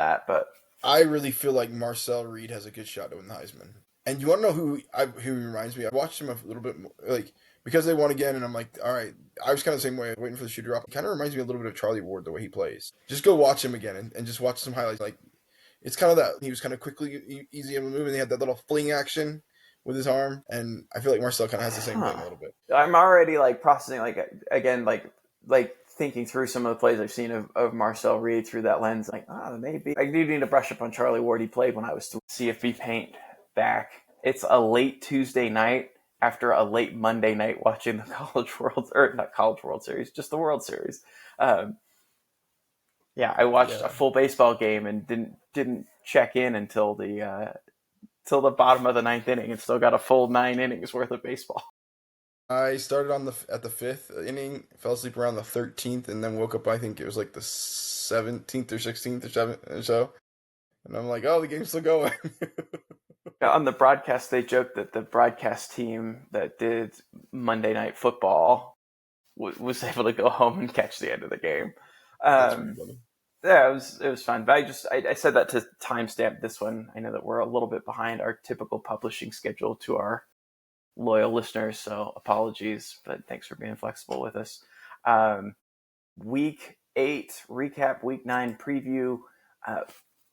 that, but I really feel like Marcel Reed has a good shot to win the Heisman. And you want to know who he reminds me? I watched him a little bit more, like because they won again, and I'm like, all right. I was kind of the same way, waiting for the shoe to drop. He kind of reminds me a little bit of Charlie Ward the way he plays. Just go watch him again and just watch some highlights. Like it's kind of that he was kind of quickly easy of a move, and he had that little fling action with his arm, and I feel like Marcel kind of has the same thing huh. a little bit. I'm already like processing like again like thinking through some of the plays I've seen of Marcel Reed through that lens. Like, maybe I do need to brush up on Charlie Ward. He played when I was CFB Paint back. It's a late Tuesday night after a late Monday night watching the College World or not College World Series, just the World Series. Um, yeah, I watched a Yeah, full baseball game and didn't check in until the till the bottom of the ninth inning, and still got a full 9 innings worth of baseball. I started on the at the fifth inning, fell asleep around the 13th, and then woke up. I think it was like the 17th or 16th or 7th or so, and I'm like, oh, the game's still going. On the broadcast, they joked that the broadcast team that did Monday Night Football was able to go home and catch the end of the game. That's pretty Um, funny. yeah, it was fun. But I said that to timestamp this one. I know that we're a little bit behind our typical publishing schedule to our loyal listeners, so apologies, but thanks for being flexible with us. Um, week 8 recap, week 9 preview. Uh,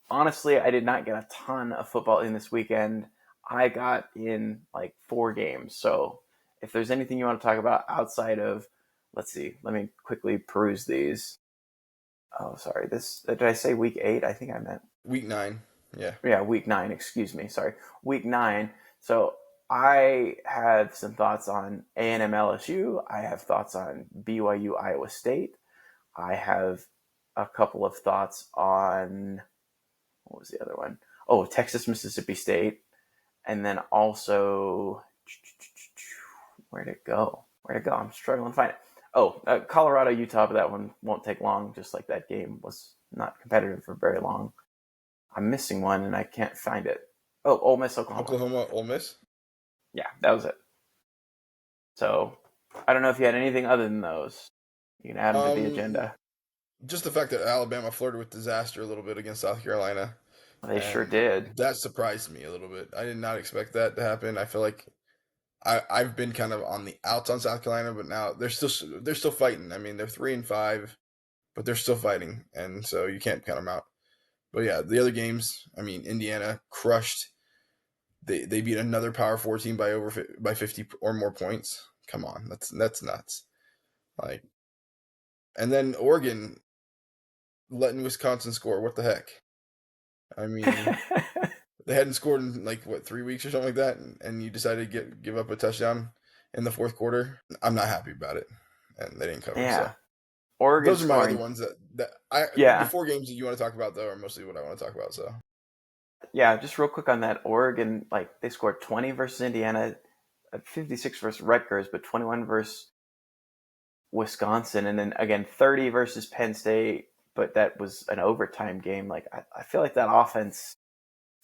Honestly, I did not get a ton of football in this weekend. I got in like 4 games. So if there's anything you want to talk about outside of, let's see, let me quickly peruse these. Oh, sorry. Did I say week 8? I think I meant, Week 9, yeah. yeah, week 9. Excuse me. Sorry. Week 9. So I have some thoughts on A&M LSU. I have thoughts on BYU Iowa State. I have a couple of thoughts on, what was the other one? Oh, Texas, Mississippi State. And then also, where'd it go? Where'd it go? I'm struggling to find it. Oh, Colorado, Utah, but that one won't take long, just like that game was not competitive for very long. I'm missing one and I can't find it. Oh, Ole Miss, Oklahoma. Oklahoma, Ole Miss. Yeah, that was it. So I don't know if you had anything other than those. You can add them to the Um, agenda. just the fact that Alabama flirted with disaster a little bit against South Carolina, They sure and did. that surprised me a little bit. I did not expect that to happen. I feel like I've been kind of on the outs on South Carolina, but now they're still fighting. I mean, they're 3-5, but they're still fighting, and so you can't count them out. But yeah, the other games, I mean, Indiana crushed. They beat another Power Four team by 50 or more points. Come on, that's nuts. Like, and then Oregon letting Wisconsin score. What the heck? I mean, they hadn't scored in like what 3 weeks or something like that, and you decided to give up a touchdown in the fourth quarter. I'm not happy about it, and they didn't cover. So Yeah. Oregon those are my other scoring. ones that I the Yeah. 4 games that you want to talk about though are mostly what I want to talk about. So Yeah, just real quick on that. Oregon, like they scored 20 versus Indiana, 56 versus Rutgers, but 21 versus Wisconsin, and then again 30 versus Penn State, but that was an overtime game. Like I feel like that offense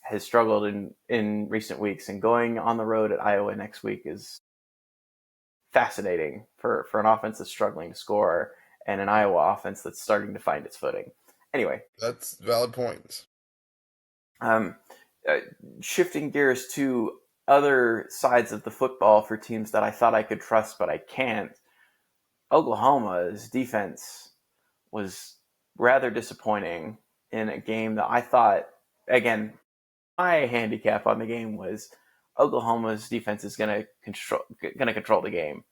has struggled in recent weeks, and going on the road at Iowa next week is fascinating for an offense that's struggling to score and an Iowa offense that's starting to find its footing. Anyway, that's valid points. um, uh, shifting gears to other sides of the football for teams that I thought I could trust, but I can't. Oklahoma's defense was rather disappointing in a game that I thought, again, my handicap on the game was Oklahoma's defense is going to control the game.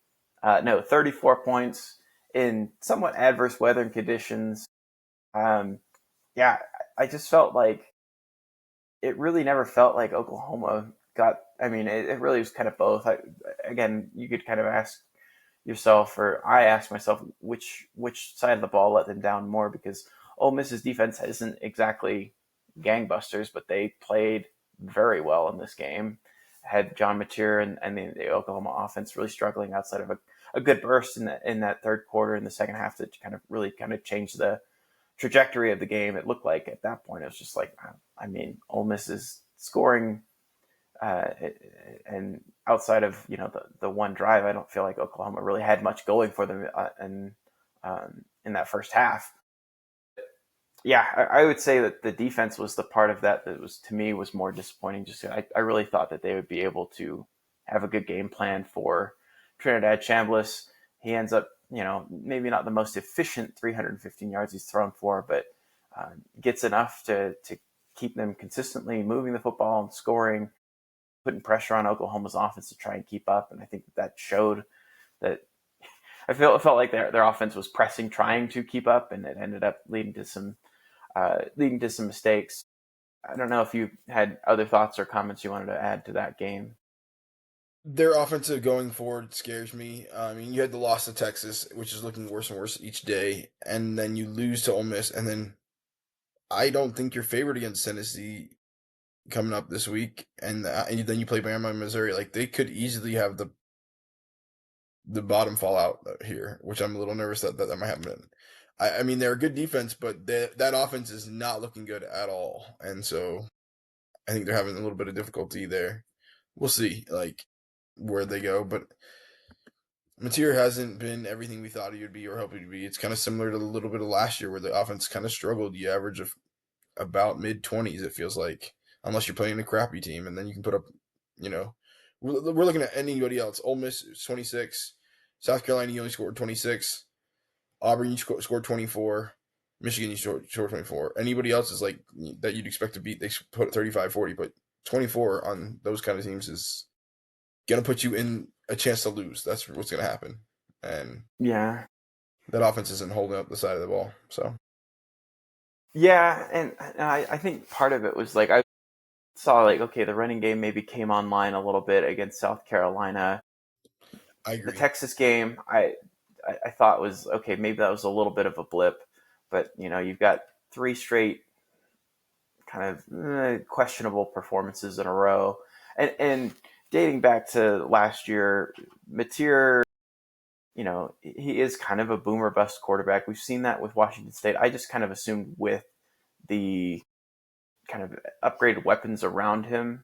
No, 34 points in somewhat adverse weather and conditions. Um, yeah, I just felt like it really never felt like Oklahoma got. I mean, it really was kind of both. Again, you could kind of ask yourself, or I asked myself, which side of the ball let them down more, because Ole Miss's defense isn't exactly gangbusters, but they played very well in this game. Had John Mateer and the Oklahoma offense really struggling outside of a good burst in that third quarter in the second half to kind of change the trajectory of the game. It looked like at that point it was just like, I mean, Ole Miss is scoring, uh, and outside of the one drive, I don't feel like Oklahoma really had much going for them in that first half. Yeah, I would say that the defense was the part of that was to me was more disappointing. Just I really thought that they would be able to have a good game plan for Trinidad Chambliss. He ends up, maybe not the most efficient 315 yards he's thrown for, but gets enough to keep them consistently moving the football and scoring, putting pressure on Oklahoma's offense to try and keep up. And I think that showed that it felt like their offense was pressing, trying to keep up, and it ended up leading to some mistakes. I don't know if you had other thoughts or comments you wanted to add to that game. Their offensive going forward scares me. I mean, you had the loss to Texas, which is looking worse and worse each day, and then you lose to Ole Miss, and then I don't think you're favored against Tennessee coming up this week, and then you play Bama and Missouri. Like they could easily have the bottom fall out here, which I'm a little nervous that might happen. I mean, they're a good defense, but that offense is not looking good at all, and so I think they're having a little bit of difficulty there. We'll see, like where they go, but Mateer hasn't been everything we thought he would be or hoped he'd be. It's kind of similar to a little bit of last year where the offense kind of struggled. You average of about mid-20s, it feels like, unless you're playing a crappy team, and then you can put up, you know, we're looking at anybody else. Ole Miss 26, South Carolina you only scored 26, Auburn you scored 24, Michigan you scored 24. Anybody else is like that you'd expect to beat, they put 35, 40, but 24 on those kind of teams is gonna put you in a chance to lose. That's what's gonna happen, and Yeah. that offense isn't holding up the side of the ball. So Yeah, and I think part of it was like I saw like, okay, the running game maybe came online a little bit against South Carolina. I The agree. Texas game I thought was okay, maybe that was a little bit of a blip, but you've got three straight kind of questionable performances in a row. And dating back to last year, Mateer, he is kind of a boomer bust quarterback. We've seen that with Washington State. I just kind of assumed with the kind of upgraded weapons around him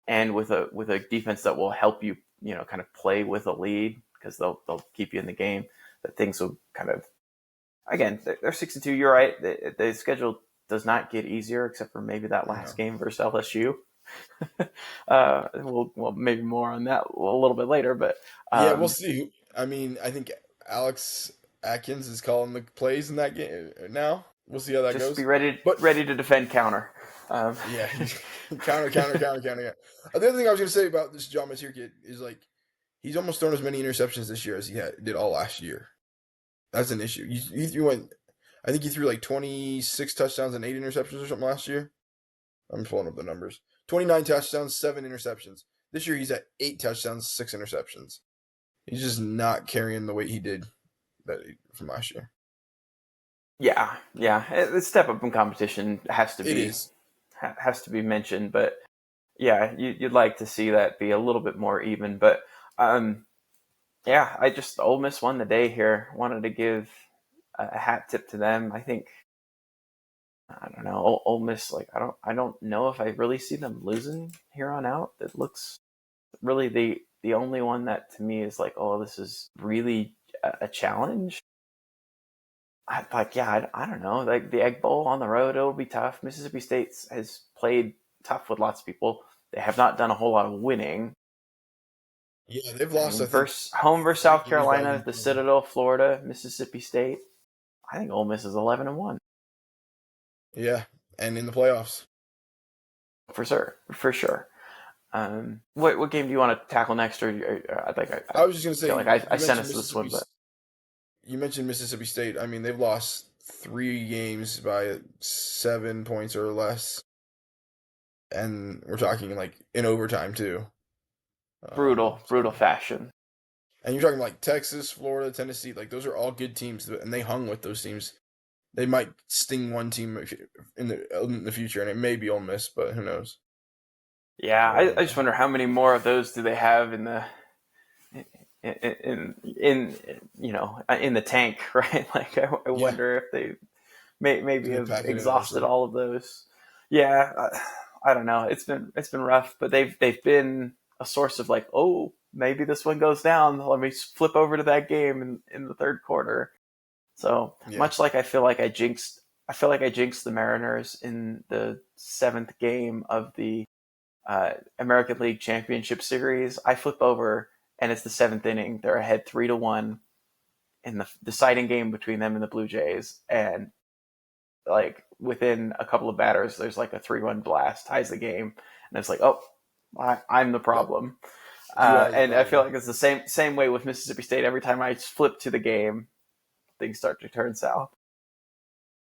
and with a defense that will help you, kind of play with a lead because they'll keep you in the game, that things will kind of, again, they're 6-2. You're right. The schedule does not get easier except for maybe that last No. game versus LSU. We'll maybe more on that a little bit later, but Yeah, we'll um, see. I mean, I think Alex Atkins is calling the plays in that game now. We'll see how that just be goes. ready But ready to defend counter. Um, yeah, counter. The other thing I was gonna say about this John Mateer kid is like he's almost thrown as many interceptions this year as he did all last year. That's an issue. You went, I think he threw like 26 touchdowns and 8 interceptions or something last year. I'm pulling up the numbers. 29 touchdowns, 7 interceptions. This year he's at 8 touchdowns, 6 interceptions. He's just not carrying the weight he did from last year. yeah, the step up in competition It is. has to be mentioned, but yeah, you'd like to see that be a little bit more even. But yeah, Ole Miss won the day here. Wanted to give a hat tip to them. I think I don't know Ole Miss. Like I don't know if I really see them losing here on out. It looks really the only one that to me is like, oh, this is really a challenge. I don't know. Like the Egg Bowl on the road, it'll be tough. Mississippi State has played tough with lots of people. They have not done a whole lot of winning. Yeah, they've I lost, I mean, think, home versus three South games by Carolina, even the 20. Citadel, Florida, Mississippi State. I think Ole Miss is 11-1 Yeah, and in the playoffs. for sure, for sure. What game do you want to tackle next? Or I I was just gonna feel say like I you sent mentioned us this one, Mississippi. but You mentioned Mississippi State. I mean, they've lost 3 games by 7 points or less, and we're talking like in overtime too. brutal So fashion. and you're talking like Texas, Florida, Tennessee. Like those are all good teams, and they hung with those teams. They might sting one team in the future, and it may be Ole Miss, but who knows? Yeah, I just Um, wonder how many more of those do they have in the in in the tank, right? Like I yeah, wonder if they maybe do they have pack it in exhausted nicely? all of those. Yeah, I don't know. It's been rough, but they've been a source of like, oh, maybe this one goes down. Let me flip over to that game in the third quarter. So Yeah, much like I feel like I jinxed I feel like I jinxed the Mariners in the 7th game of the American League Championship Series. I flip over, and it's the 7th inning. They're ahead 3-1 in the deciding game between them and the Blue Jays, and like within a couple of batters, there's like a 3-1 blast, ties the game, and it's like, oh, I'm the Yep. problem. You are the And I feel problem. like it's the same way with Mississippi State. Every time I flip to the game, things start to turn south.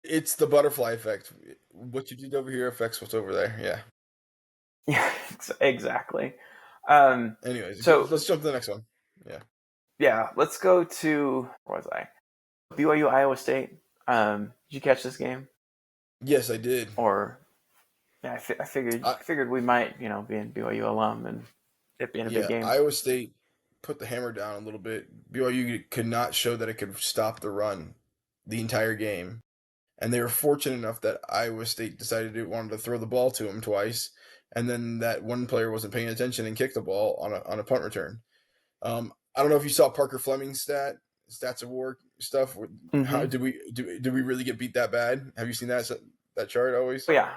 It's the butterfly effect. What you did over here affects what's over there. Yeah. Yeah, exactly. Um, Anyways, so let's jump to the next one. Yeah. yeah, let's go to where was I? BYU Iowa State. Did you catch this game? Yes, I did. Or yeah, I figured we might be in BYU alum and it being a big Yeah, game. Iowa State put the hammer down a little bit. BYU could not show that it could stop the run the entire game. And they were fortunate enough that Iowa State decided it wanted to throw the ball to him twice, and then that one player wasn't paying attention and kicked the ball on a punt return. I don't know if you saw Parker Fleming's stats of war stuff. How Mm-hmm. did we really get beat that bad? Have you seen that chart always? But yeah,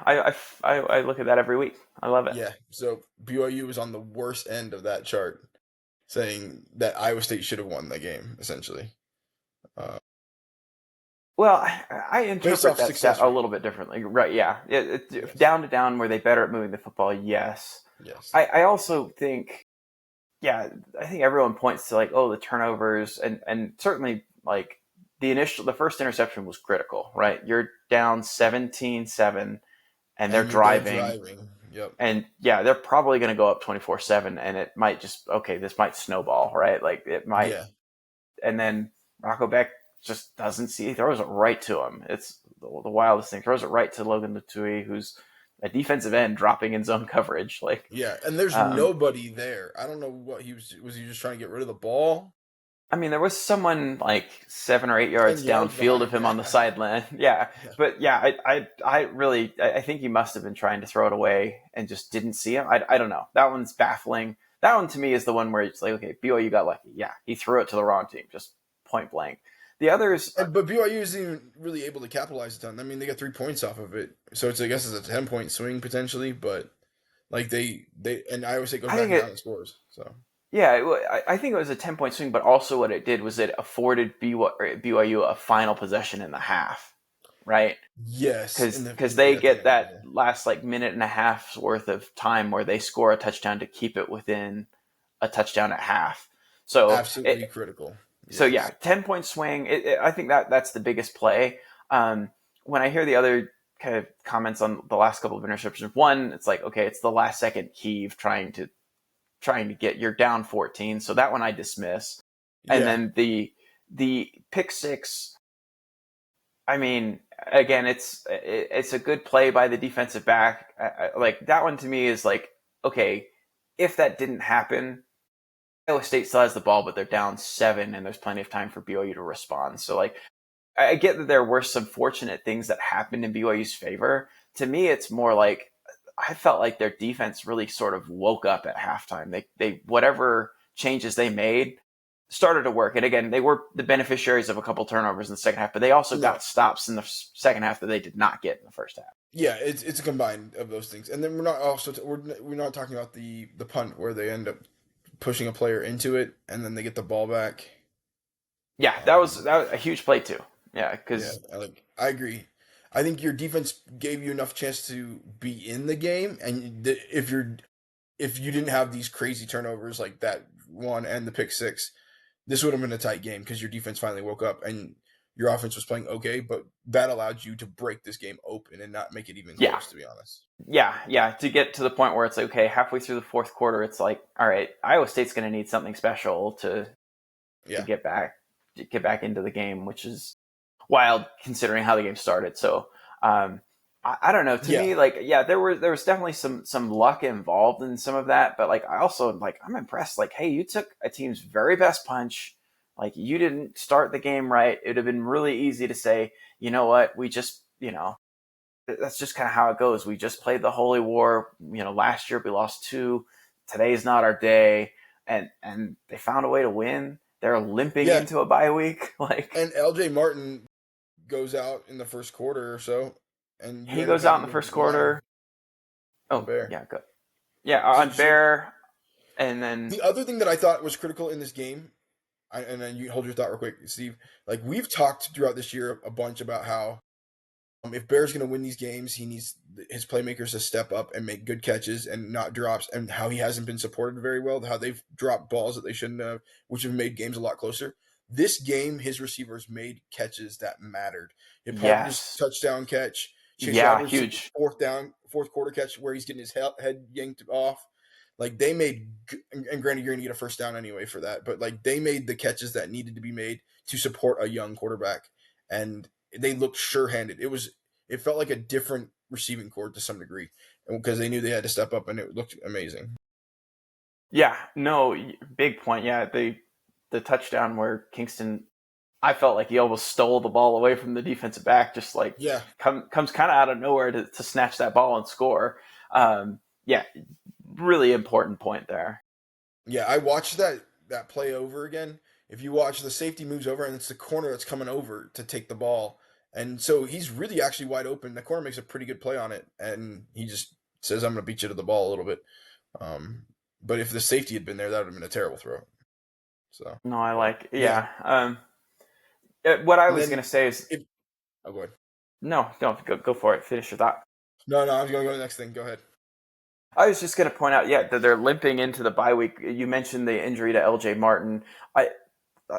I look at that every week. I love it. Yeah. So BYU was on the worst end of that chart, saying that Iowa State should have won the game essentially. Uh, Well, I Based interpret off that success stat a rate. little bit differently. Right? Yeah. Yes. Down to down, were they better at moving the football? Yes. Yes. I also think, yeah, I think everyone points to like, oh, the turnovers, and certainly like the first interception was critical, right? You're down 17-7, and they're They're driving, driving. Yep. and yeah, they're probably going to go up 24-7, and it might just okay, this might snowball, right? Like it might, Yeah. and then Rocco Beck just doesn't see. He throws it right to him. It's the wildest thing. Throws it right to Logan Lutui, who's a defensive end dropping in zone coverage. Like, Yeah. And there's um, nobody there. I don't know what he was. He just trying to get rid of the ball? I mean, there was someone like 7 or 8 yards 10 yards downfield of behind. him on the Yeah. sideline. Yeah, Yeah. but yeah, I really, I think he must have been trying to throw it away and just didn't see him. I don't know. That one's baffling. That one to me is the one where it's like, okay, BYU got lucky. Yeah, he threw it to the wrong team, just point blank. The others, But BYU isn't even really able to capitalize a ton. I mean, they got 3 points off of it, so I guess it's a 10 point swing potentially. But like they and Iowa State goes I back think and down it, and scores. So yeah, I think it was a 10-point swing, but also what it did was it afforded BYU a final possession in the half, right? yes, Because they at the get end, that yeah, last like minute and a half's worth of time where they score a touchdown to keep it within a touchdown at half. So absolutely critical. yeah, Yes, 10-point swing. I think that's the biggest play. When I hear the other kind of comments on the last couple of interceptions, one, it's like okay, it's the last second heave trying to get you're down 14, so that one I dismiss. And yeah, then the pick six, I mean, again, it's a good play by the defensive back. Like that one to me is like, okay, if that didn't happen, Iowa State still has the ball, but they're down 7, and there's plenty of time for BYU to respond. So like, I get that there were some fortunate things that happened in BYU's favor. To me, it's more like I felt like their defense really sort of woke up at halftime. They whatever changes they made started to work. And again, they were the beneficiaries of a couple turnovers in the second half, but they also no, got stops in the second half that they did not get in the first half. yeah. It's a combined of those things, and then we're not talking about the punt where they end up pushing a player into it, and then they get the ball back. Yeah, that was a huge play too. Yeah, Yeah, because I agree. I think your defense gave you enough chance to be in the game, and if you didn't have these crazy turnovers like that one and the pick six, this would have been a tight game because your defense finally woke up and your offense was playing okay, but that allowed you to break this game open and not make it even yeah, close, to be honest. yeah, to get to the point where it's like, okay, halfway through the fourth quarter, it's like, all right, Iowa State's going to need something special to Yeah, get back into the game, which is wild considering how the game started. So I don't know. To yeah, me, like yeah, there was definitely some luck involved in some of that, but like I also like I'm impressed. Like hey, you took a team's very best punch. Like you didn't start the game right. It would have been really easy to say, you know what, we just that's just kind of how it goes. We just played the Holy War. Last year we lost 2. Today's not our day, and they found a way to win. They're limping yeah. into a bye week. Like And LJ Martin goes out in the first quarter or so, and you He end up goes out in having the to first rely quarter. on Oh, Bear. yeah, go. Yeah, So, on so Bear, and then the other thing that I thought was critical in this game, and then you hold your thought real quick, Steve. Like we've talked throughout this year a bunch about how if Bear's going to win these games, he needs his playmakers to step up and make good catches and not drops, and how he hasn't been supported very well, how they've dropped balls that they shouldn't have, which have made games a lot closer. This game, his receivers made catches that mattered. If Parker's yes. touchdown catch, Chase Yeah, Edwards' huge. fourth quarter catch where he's getting his head yanked off, like they made, and granted you're going to get a first down anyway for that, but like they made the catches that needed to be made to support a young quarterback, and they looked sure-handed. It felt like a different receiving core to some degree because they knew they had to step up, and it looked amazing. Yeah, no, big point. Yeah, the touchdown where Kingston, I felt like he almost stole the ball away from the defensive back, just like Yeah, comes kind of out of nowhere to snatch that ball and score. Yeah, really important point there. yeah. I watched that play over again. If you watch, the safety moves over, and it's the corner that's coming over to take the ball, and so he's really actually wide open. The corner makes a pretty good play on it, and he just says, "I'm going to beat you to the ball a little bit." Um, but if the safety had been there, that would have been a terrible throw. So, No, I but like, yeah, yeah. What I and was then gonna say is if oh, go ahead. no, don't go for it. Finish your thought. No, I was going to go to the next thing. Go ahead. I was just going to point out, yeah, that they're limping into the bye week. You mentioned the injury to L.J. Martin. I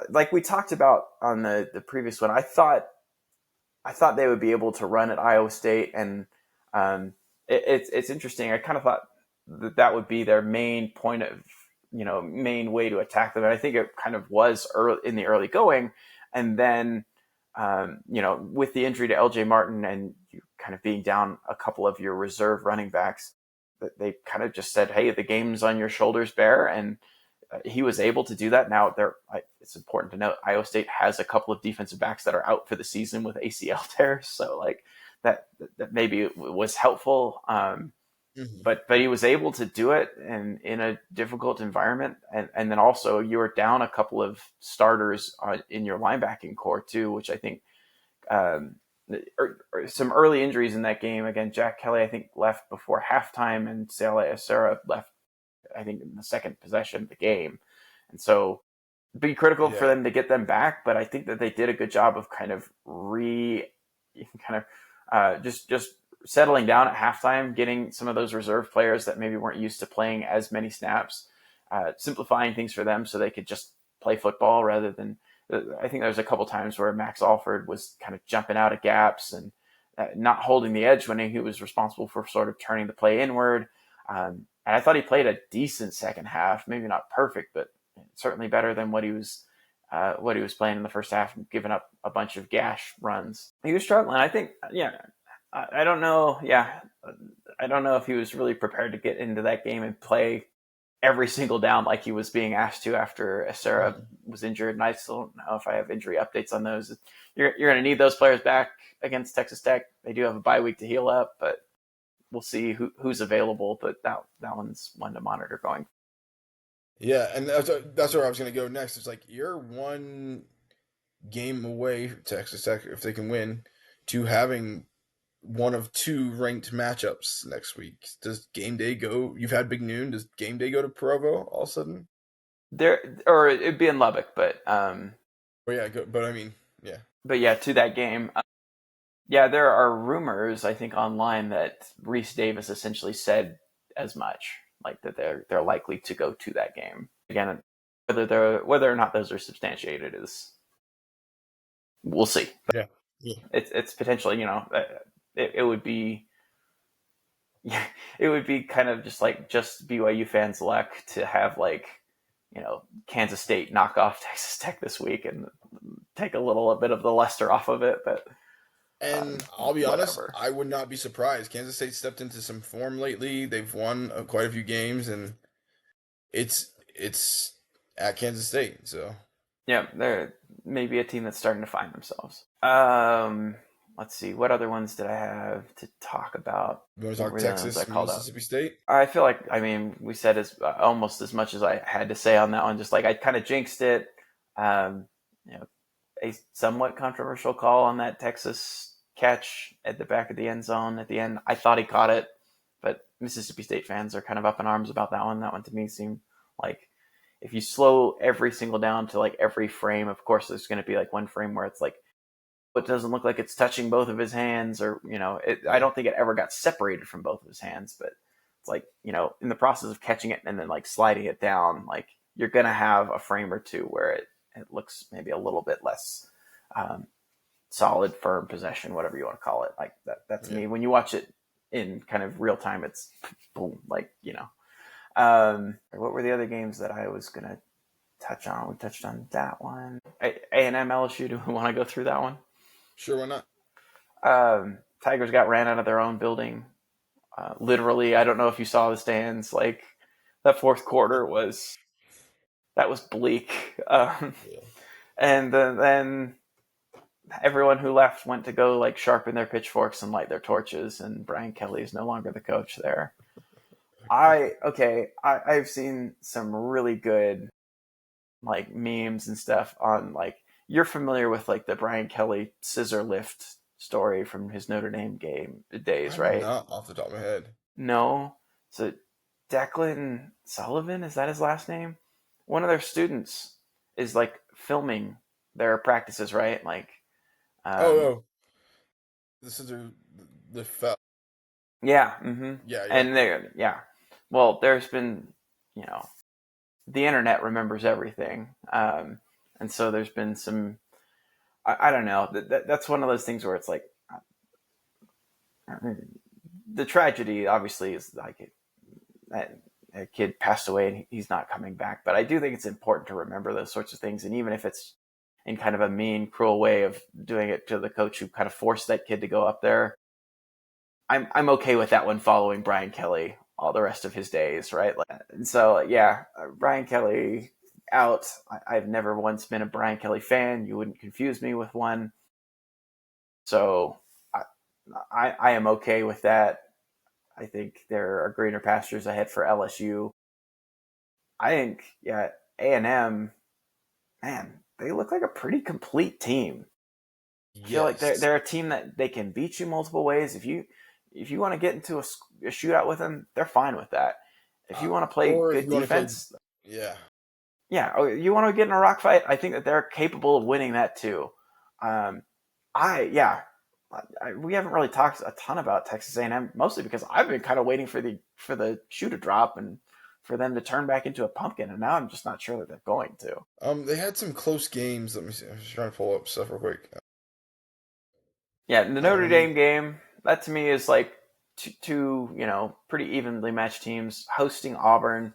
like we talked about on the previous one. I thought they would be able to run at Iowa State, and it's interesting. I kind of thought that would be their main point of main way to attack them, and I think it kind of was early in the early going, and then with the injury to L.J. Martin and you kind of being down a couple of your reserve running backs, that they kind of just said, "Hey, the game's on your shoulders, Bear," and he was able to do that. Now, it's important to note Iowa State has a couple of defensive backs that are out for the season with ACL tears, so like that maybe was helpful. Mm-hmm. But he was able to do it in a difficult environment, and then also you were down a couple of starters in your linebacking core too, which I think um, or some early injuries in that game. Again, Jack Kelly I think left before halftime, and Sale Asura left I think in the second possession of the game, and so be critical for Yeah, them to get them back. But I think that they did a good job of kind of just settling down at halftime, getting some of those reserve players that maybe weren't used to playing as many snaps, simplifying things for them so they could just play football rather than. I think there was a couple times where Max Alford was kind of jumping out of gaps and not holding the edge when he was responsible for sort of turning the play inward. And I thought he played a decent second half, maybe not perfect, but certainly better than what he was playing in the first half, and giving up a bunch of gash runs. He was struggling. I think, yeah. I don't know. Yeah, I don't know if he was really prepared to get into that game and play every single down like he was being asked to after Asura mm-hmm. was injured. And I still don't know if I have injury updates on those. You're going to need those players back against Texas Tech. They do have a bye week to heal up, but we'll see who's available. But that one's one to monitor going. Yeah, and that's where I was going to go next. It's like you're one game away, Texas Tech, if they can win, to having one of two ranked matchups next week. Does game day go? You've had Big Noon. Does game day go to Provo all of a sudden? There, or it'd be in Lubbock, Oh yeah, go, but I mean, yeah, but yeah, to that game. Yeah, there are rumors I think online that Reese Davis essentially said as much, like that they're likely to go to that game again. Whether or not those are substantiated is we'll see. But yeah, yeah. it's potentially it would be yeah, it would be kind of just BYU fans' luck to have Kansas State knock off Texas Tech this week and take a bit of the luster off of it, but And I'll be honest, whatever. I would not be surprised. Kansas State stepped into some form lately. They've won quite a few games, and it's at Kansas State. So Yeah, they're maybe a team that's starting to find themselves. Let's see, what other ones did I have to talk about? you want to What talk were the ones I Texas, called out? Mississippi State? I feel like, we said almost as much as I had to say on that one. Just like I kind of jinxed it. Um, you know, a somewhat controversial call on that Texas catch at the back of the end zone at the end. I thought he caught it, but Mississippi State fans are kind of up in arms about that one. That one to me seemed like if you slow every single down to like every frame, of course there's going to be like one frame where it's like it doesn't look like it's touching both of his hands, or I Yeah. don't think it ever got separated from both of his hands, but it's like in the process of catching it and then like sliding it down, like you're gonna have a frame or two where it looks maybe a little bit less um, solid, firm possession, whatever you want to call it. Like that to Yeah. me, when you watch it in kind of real time, it's boom, like what were the other games that I was gonna touch on? We touched on that one. A&M LSU. Do we want to go through that one? Sure, why not? Tigers got ran out of their own building. Literally, I don't know if you saw the stands. Like that fourth quarter was bleak. Yeah. And then everyone who left went to go like sharpen their pitchforks and light their torches. And Brian Kelly is no longer the coach there. I've seen some really good like memes and stuff on like you're familiar with like the Brian Kelly scissor lift story from his Notre Dame game days, I'm right? not off the top of my head. No. So Declan Sullivan, is that his last name? One of their students is like filming their practices, right? Like, Oh, um, no. This is the fell. yeah, mm-hmm. Yeah, yeah. And there, yeah. Well, there's been, you know, the internet remembers everything, and so there's been some. I don't know. That's one of those things where it's like the tragedy, obviously, is like a kid passed away and he's not coming back. But I do think it's important to remember those sorts of things, and even if it's in kind of a mean, cruel way of doing it to the coach who kind of forced that kid to go up there, I'm okay with that one following Brian Kelly all the rest of his days, right? Like, and so yeah, Brian Kelly out. I've never once been a Brian Kelly fan. You wouldn't confuse me with one. So I am okay with that. I think there are greener pastures ahead for LSU. I think, yeah, A&M, man, they look like a pretty complete team. I feel like they're Yes. they're a team that they can beat you multiple ways. If you want to get into a shootout with them, they're fine with that. If you want to play Or if good you want to play, defense, yeah. yeah. Oh, you want to get in a rock fight, I think that they're capable of winning that too. Um, yeah, we haven't really talked a ton about Texas A&M, mostly because I've been kind of waiting for the shoe to drop and for them to turn back into a pumpkin, and now I'm just not sure that they're going to. They had some close games. Let me see. I'm just trying to pull up stuff real quick. Yeah, the Notre Um, Dame game, that to me is like two pretty evenly matched teams hosting Auburn.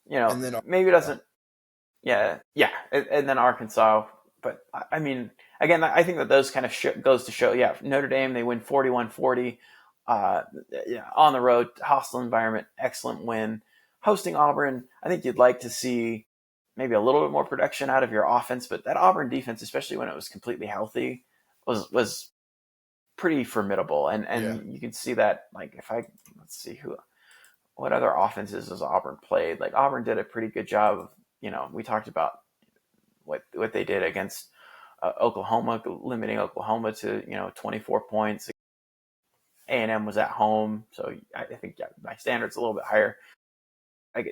and then Maybe it doesn't. Yeah, yeah, and then Arkansas. But I mean, again, I think that those kind of goes to show. Yeah, Notre Dame, they win 41-40 yeah, on the road, hostile environment, excellent win. Hosting Auburn, I think you'd like to see maybe a little bit more production out of your offense, but that Auburn defense, especially when it was completely healthy, was pretty formidable. And yeah, and you can see that, like, if I let's see what other offenses has Auburn played. Like Auburn did a pretty good job of, we talked about what they did against Oklahoma, limiting Oklahoma to 24 points. A&M was at home, so I think, yeah, my standard's a little bit higher.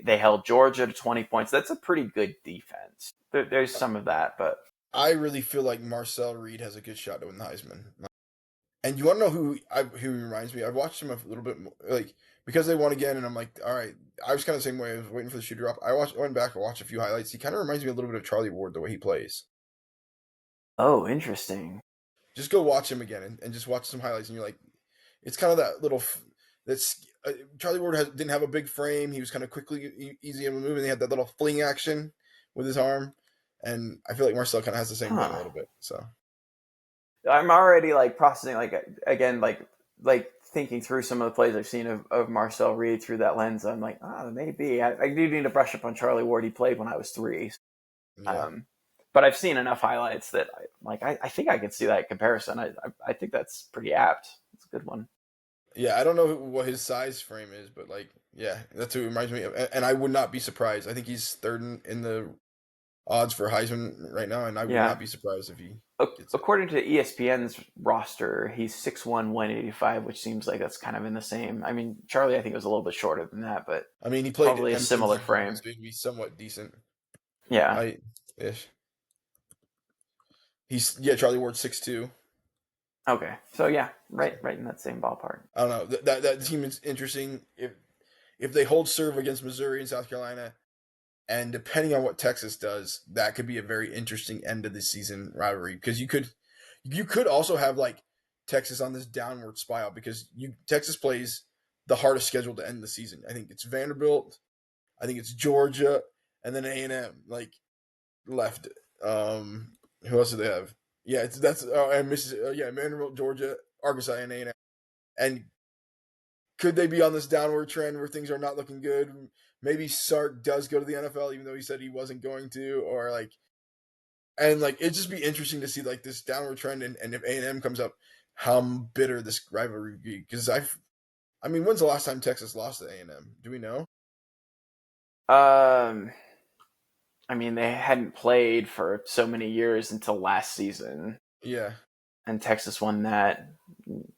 They held Georgia to 20 points. That's a pretty good defense. There's some of that, but I really feel like Marcel Reed has a good shot to win the Heisman. And you want to know who he reminds me? I've watched him a little bit more, like because they won again, and I'm like, all right. I was kind of the same way. I was waiting for the shoe to drop. Went back and watched a few highlights. He kind of reminds me a little bit of Charlie Ward the way he plays. oh, interesting. Just go watch him again and just watch some highlights, and you're like, it's kind of that little. That's Charlie Ward didn't have a big frame. He was kind of easy to move, and he had that little fling action with his arm. And I feel like Marcel kind of has the same thing a Huh. little bit. So I'm already like processing, like, again, like thinking through some of the plays I've seen of Marcel Reed through that lens. I'm like, maybe I do need to brush up on Charlie Ward. He played when I was 3. yeah, Um, but I've seen enough highlights that I think I can see that comparison. I think that's pretty apt. It's a good one. yeah. I don't know what his size frame is, but like, yeah, that's who it reminds me of. And I would not be surprised. I think he's third in the odds for Heisman right now, and I would not Yeah. be surprised if he gets it. According to ESPN's roster, he's 6'1", 185, which seems like that's kind of in the same. I mean, Charlie, I think was a little bit shorter than that, but I mean, he played probably a similar MCU ball, frame. so he'd be somewhat decent Yeah. height ish. Charlie Ward's 6'2". Okay. So yeah, So right in that same ballpark. I don't know. That team is interesting. If they hold serve against Missouri and South Carolina, and depending on what Texas does, that could be a very interesting end of the season rivalry because you could also have like Texas on this downward spiral because Texas plays the hardest schedule to end the season. I think it's Vanderbilt, I think it's Georgia, and then A&M like left. Who else do they have? Yeah, that's and Vanderbilt, Georgia, Arkansas, and A&M. And could they be on this downward trend where things are not looking good? Maybe Sark does go to the NFL, even though he said he wasn't going to, or like, and like it'd just be interesting to see like this downward trend, and if A&M comes up, how bitter this rivalry would be. Because I mean, when's the last time Texas lost to A&M? Do we know? Um, I mean, they hadn't played for so many years until last season, Yeah, and Texas won that.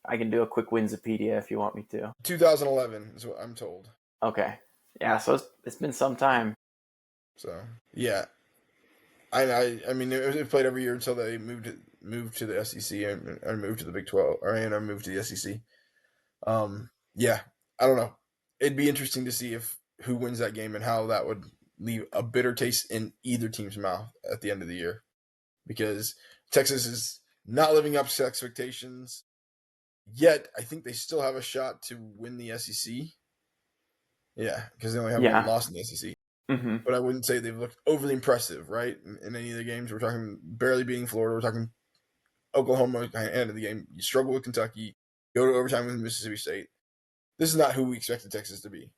I can do a quick Winsipedia if you want me to. 2011 is what I'm told. Okay. Yeah, so it's been some time. So yeah, I mean it played every year until they moved to the SEC and moved to the Big 12 or and moved to the SEC. Yeah, I don't know. It'd be interesting to see if who wins that game and how that would leave a bitter taste in either team's mouth at the end of the year because Texas is not living up to expectations. Yet I think they still have a shot to win the SEC. Yeah, because they only have one Yeah. loss in the SEC. Hmm. But I wouldn't say they've looked overly impressive, right? In any of the games, we're talking barely beating Florida. We're talking Oklahoma at the end of the game. You struggle with Kentucky, go to overtime with Mississippi State. This is not who we expected Texas to be.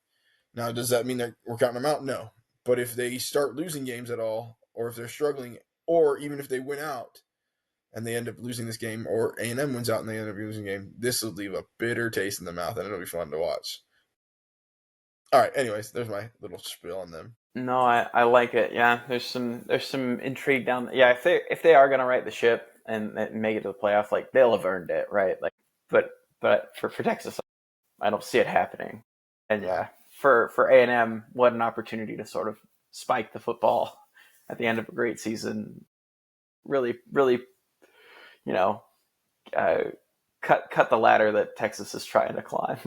Now, does that mean that we're counting them out? No. But if they start losing games at all, or if they're struggling, or even if they win out and they end up losing this game, or A&M wins out and they end up losing the game, this will leave a bitter taste in the mouth, and it'll be fun to watch. All right. Anyways, there's my little spiel on them. No, I like it. Yeah, there's some intrigue down. Yeah, if they are gonna right the ship and make it to the playoff, like they'll have earned it, right? Like, but for Texas, I don't see it happening. And No. yeah, for A&M, what an opportunity to sort of spike the football at the end of a great season. Really, really, you know, uh, cut the ladder that Texas is trying to climb.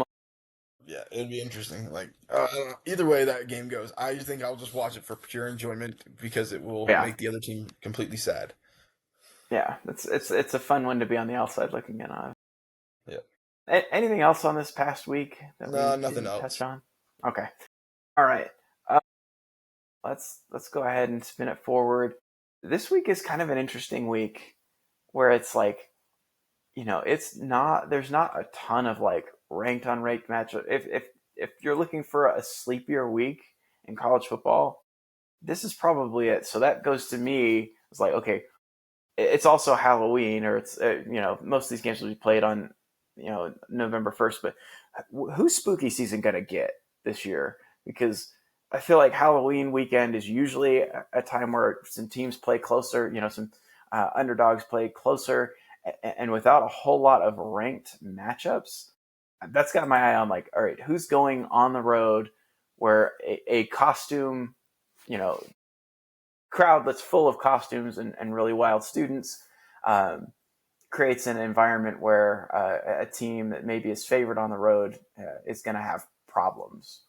Yeah, it'd be interesting. Like either way that game goes, I think I'll just watch it for pure enjoyment because it will Yeah, make the other team completely sad. yeah, it's a fun one to be on the outside looking in on. Yeah. Anything else on this past week that No, we nothing didn't touch else. on? Okay, all right. Uh, let's go ahead and spin it forward. This week is kind of an interesting week where it's like, it's not there's not a ton of like ranked unranked matchup. If you're looking for a sleepier week in college football, this is probably it. So that goes to me. It's like, okay, it's also Halloween, or it's most of these games will be played on November 1st. But who's spooky season gonna get this year? Because I feel like Halloween weekend is usually a time where some teams play closer. Some underdogs play closer, and without a whole lot of ranked matchups, that's got my eye on like, all right, who's going on the road where a costume, you know, crowd that's full of costumes and really wild students um, creates an environment where a team that maybe is favored on the road is going to have problems.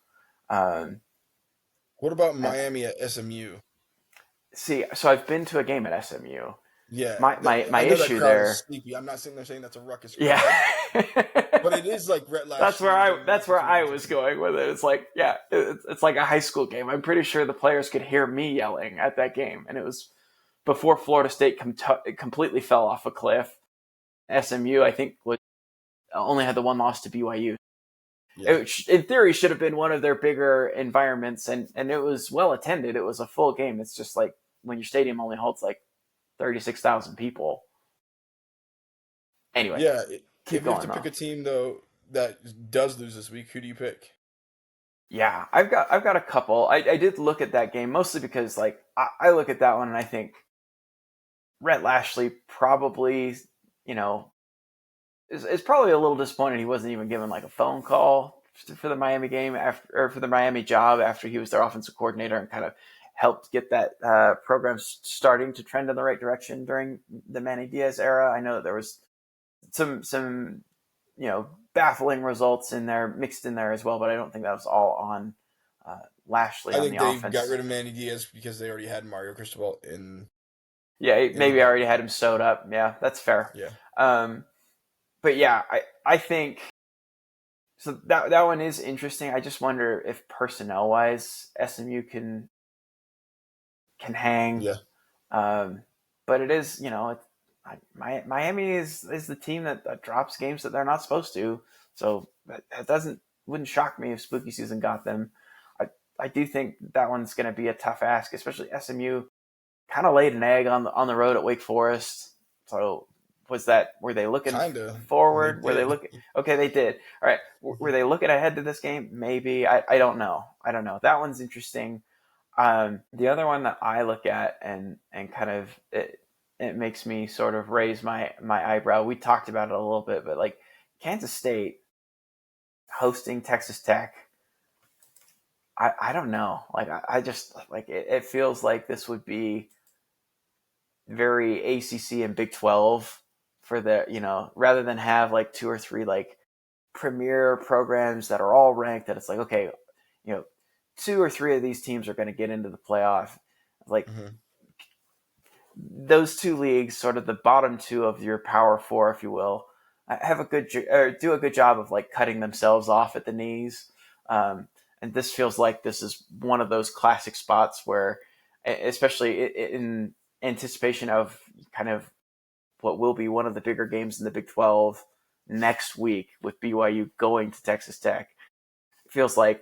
Um, What about and Miami at SMU? see, so I've been to a game at SMU. Yeah, My I know that issue crowd is there, sleepy. I'm not sitting there saying that's a ruckus yeah. crowd, but it is like Rhett That's last where year I during the that's where I opportunity was game. going with it. It's like, yeah, it's like a high school game. I'm pretty sure the players could hear me yelling at that game, and it was before Florida State completely fell off a cliff. SMU, I think, was only had the one loss to BYU. Yeah, It, in theory, should have been one of their bigger environments, and it was well attended. It was a full game. It's just like when your stadium only holds like 36,000 people. Anyway, yeah. keep If you have to going pick though. a team though that does lose this week, who do you pick? Yeah, I've got a couple. I did look at that game mostly because like I look at that one and I think Rhett Lashley probably, you know, is probably a little disappointed he wasn't even given like a phone call for the Miami game after, or for the Miami job after he was their offensive coordinator and kind of helped get that program starting to trend in the right direction during the Manny Diaz era. I know that there was some baffling results in there mixed in there as well, but I don't think that was all on Lashley I on think the they got offense. rid of Manny Diaz because they already had Mario Cristobal Yeah, in the maybe I already building. had him sewed up. Yeah, that's fair. Yeah, Um, but yeah, I think so. That one is interesting. I just wonder if personnel wise, SMU can hang. yeah, Um, but it is, Miami is the team that drops games that they're not supposed to. So that doesn't wouldn't shock me if spooky season got them. I do think that one's going to be a tough ask, especially SMU kind of laid an egg on the road at Wake Forest. So were they looking kinda. They forward? Were they did. looking? Okay, they did. All right. Were they looking ahead to this game? Maybe. I don't know. I don't know. That one's interesting. The other one that I look at and kind of it makes me sort of raise my eyebrow. We talked about it a little bit, but like Kansas State hosting Texas Tech. I don't know. Like I just like it feels like this would be very ACC and Big 12 for rather than have like two or three like premier programs that are all ranked that it's like, okay, you know, two or three of these teams are going to get into the playoff. Like Mhm. those two leagues, sort of the bottom two of your power four, if you will, have a good or do a good job of like cutting themselves off at the knees. And this feels like this is one of those classic spots where, especially in anticipation of kind of what will be one of the bigger games in the Big 12 next week with BYU going to Texas Tech, it feels like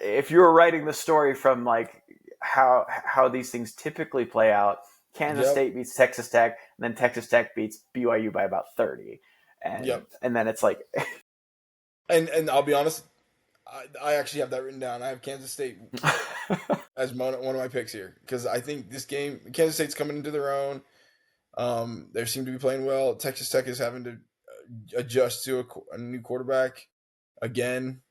if you were writing the story from like how these things typically play out, Kansas Yep, State beats Texas Tech, and then Texas Tech beats BYU by about 30, and yep. and then it's like, And I'll be honest, I actually have that written down. I have Kansas State as one of my picks here because I think this game, Kansas State's coming into their own. They seem to be playing well. Texas Tech is having to adjust to a new quarterback again.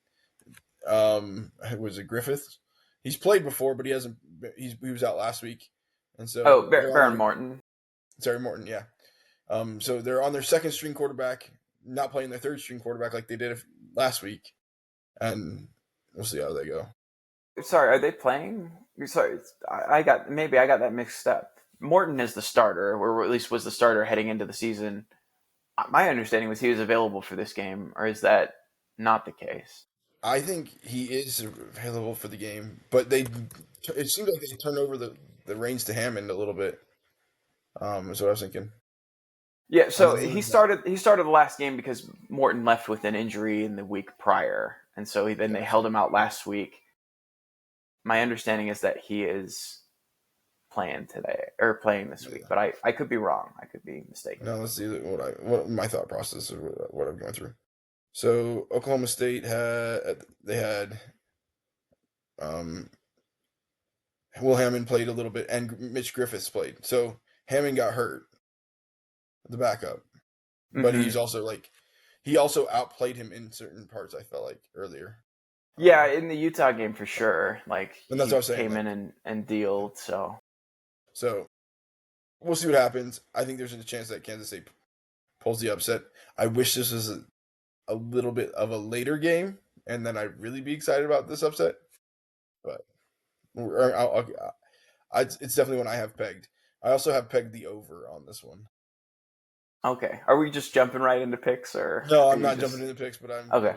Was it Griffiths? He's played before, but he hasn't. He was out last week, and so oh, they're Baron on. Morton. Terry Morton, yeah. So they're on their second string quarterback, not playing their third string quarterback like they did last week, and we'll see how they go. Sorry, are they playing? Sorry, I got that mixed up. Morton is the starter, or at least was the starter heading into the season. My understanding was he was available for this game, or is that not the case? I think he is available for the game, but it seems like they turned over the reins to Hammond a little bit. Is what I was thinking. Yeah, I so think he was back. he started the last game because Morton left with an injury in the week prior, and so then they Gotcha. held him out last week. My understanding is that he is playing today or playing this week, Yeah. but I could be wrong. I could be mistaken. Now let's see what my thought process of what I'm going through. So Oklahoma State had um, Will Hammond played a little bit, and Mitch Griffiths played. So Hammond got hurt, the backup, but Mm-hmm. he's also like he also outplayed him in certain parts. I felt like earlier, Yeah, in the Utah game for sure. Like and that's what I he was saying. came in Like and dealed. So so, we'll see what happens. I think there's a chance that Kansas State pulls the upset. I wish this was a little bit of a later game, and then I'd really be excited about this upset. But it's definitely one I have pegged. I also have pegged the over on this one. okay, are we just jumping right into picks, or No, are I'm you not jumping just into picks, but okay?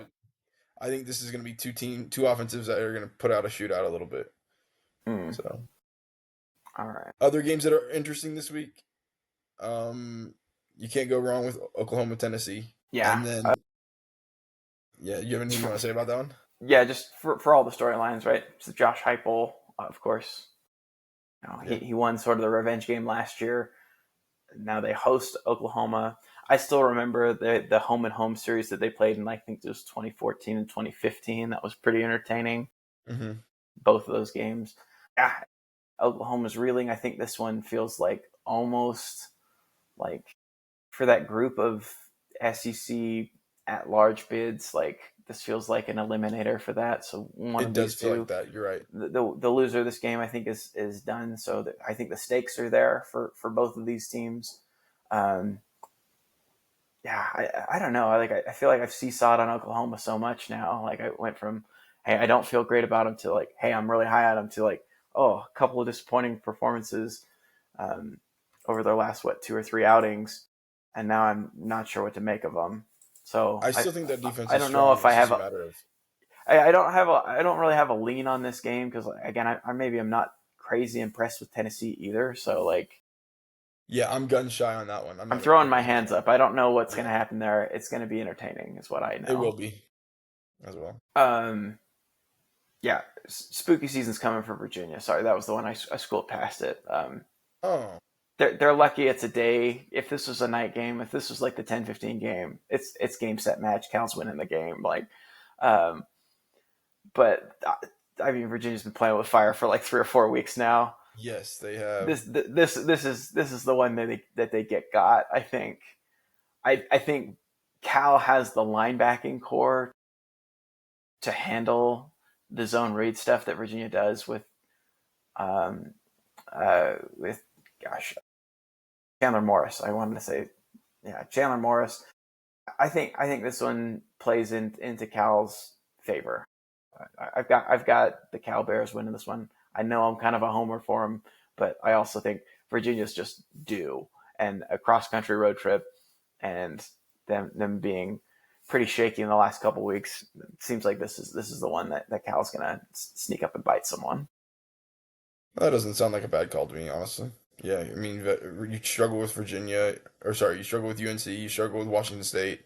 I think this is going to be two offensives that are going to put out a shootout a little bit. Mm, So all right. other games that are interesting this week, um, you can't go wrong with Oklahoma, Tennessee, Yeah. and then yeah, you have anything you For, want to say about that one? yeah, just for all the storylines, right? So Josh Heupel, of course. Yeah, He won sort of the revenge game last year. Now they host Oklahoma. I still remember the home and home series that they played in, I think it was 2014 and 2015. That was pretty entertaining. Mm-hmm. Both of those games. Yeah, Oklahoma's reeling. I think this one feels like almost like for that group of SEC at large bids, like this feels like an eliminator for that. So one It of does these feel like two, that. You're right. the loser of this game, I think is done. So I think the stakes are there for both of these teams. Um, yeah, I don't know. I feel like I've seesawed on Oklahoma so much now. Like I went from, hey, I don't feel great about them to like, hey, I'm really high on them to like, oh, a couple of disappointing performances um, over their last 2 or 3 outings, and now I'm not sure what to make of them. So I still think that defense I is don't know strong. if I It's just have a matter of I don't really have a lean on this game because again I maybe I'm not crazy impressed with Tennessee either. So like yeah. I'm gun shy on that one. I'm I'm not throwing my completely hands sure. up. I don't know what's going Yeah, to happen there. It's going to be entertaining, is what I it will know. be as well. Um, yeah, spooky season's coming for Virginia. Sorry, that was the one I schooled past it. Oh, They're lucky it's a day. If this was a night game, if this was like the 10-15 game, it's game set match. Cal's winning the game. Um, but I mean, Virginia's been playing with fire for like 3 or 4 weeks now. yes, they have. This is the one that they get got. I think Cal has the linebacking core to handle the zone read stuff that Virginia does um, with gosh Chandler Morris. I wanted to say Chandler Morris. I think this one plays into Cal's favor. I've got the Cal Bears winning this one. I know I'm kind of a homer for them, but I also think Virginia's just due, and a cross country road trip, and them being pretty shaky in the last couple of weeks. It seems like this is the one that Cal's gonna sneak up and bite someone. That doesn't sound like a bad call to me, honestly. Yeah, I mean, you struggle with Virginia, or sorry, you struggle with UNC, you struggle with Washington State,